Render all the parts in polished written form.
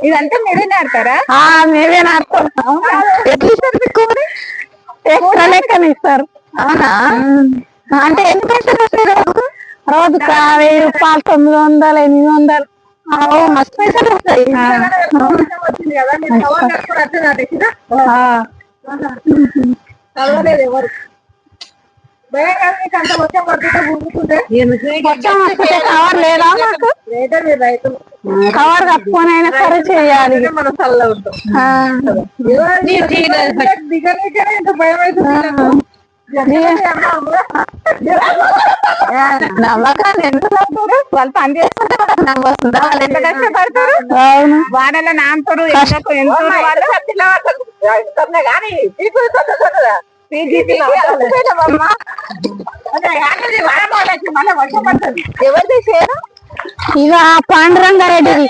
ఇదంతా మీరే నాడతారా? మేమే నాడతాం. ఎట్లా ఇస్తారు మీకు? ఎక్కడ లెక్కన ఇస్తారు. అవునా? అంటే ఎన్ని పైసలు వస్తాయి రోజు? రోజుకు 1000 రూపాయలు, 900, 800. మస్తు పైసలు వస్తాయి. ఎవరు కవర్ లేదా మాకు? కవర్ కప్పుకొని అయినా సరే చేయాలి. మనం చల్లగా ఉంటాం. నమ్మకాలు ఎందుకు వాళ్ళు పని చేస్తుంటే నమ్మ వస్తుందా? వాళ్ళు ఎంత కష్టపడతారు. వాడలో నాంతరు ఎవరు తీసేయరు. ఇక పాండురంగారెడ్డిది.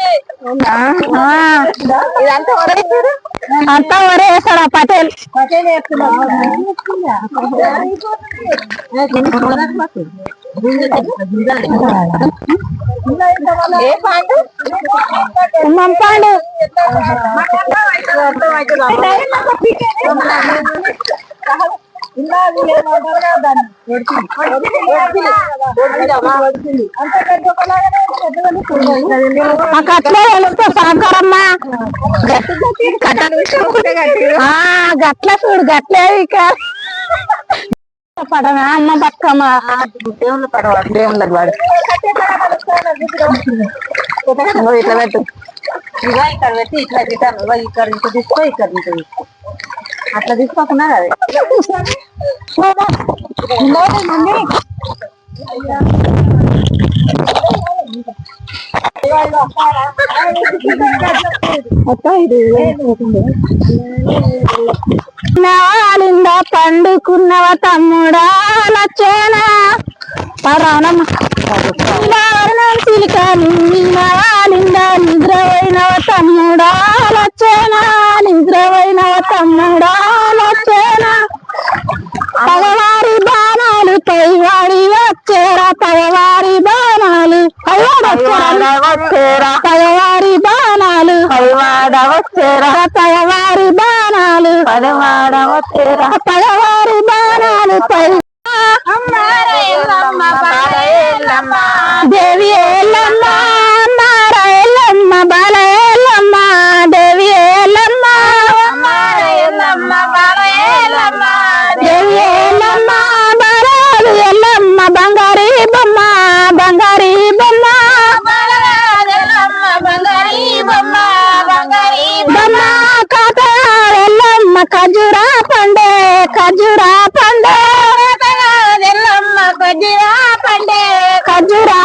ఇదంతా వరేసారు. అంతా వరే వేస్తాడు పటేల్. ఏ పాండు? ఉమ్మం పాండు. అట్లే వెళ్తా సాకరమ్మా. గట్ల చూడు గట్లే. ఇక పడనా అమ్మ బతుకమ్మ దేవుళ్ళు పడవ దేవుళ్ళకి వాడు ఇట్లా పెట్టు. ఇక ఇక్కడ పెట్టి ఇట్లా రిటర్న్ ఇక్కడ ఇంత తీసుకో, ఇక్కడ ఇంత తీసుకో. అట్లా తీసుకోకుండా అది నాలిందా పండుకున్నవ తమ్ముడా లచ్చేనా పడవనమ్మ చిలిక నాలిందా నిద్రపోయినవ తమ్ముడా లచ్చేనా నిద్రపోయినవ తమ్ముడా లచ్చేనా పగవారి బాణాలు పైవాడి వచ్చేరా పగవారి బాణాలు వచ్చేరా పగవారి బాణాలు పైవాడ వచ్చేరా పగవారి బాణాలు పగవాడ వచ్చేరా పగవారి బాణాలు పై దేవి ఎల్లమ్మ మారేలమ్మ బాల ఎల్లమ్మ దేవి ఎల్లమ్మ మారేలమ్మ బాల ఎల్లమ్మ దేవి ఎల్లమ్మ బాలాలు ఎల్లమ్మ బంగారి బొమ్మ బంగారి బొమ్మ బంగారి బొమ్మ బంగారి బొమ్మ కాత ఎల్లమ్మ ఖజురా పండే ఖజురా పండే ఎల్లమ్మ ఖజురా పండే ఖజురా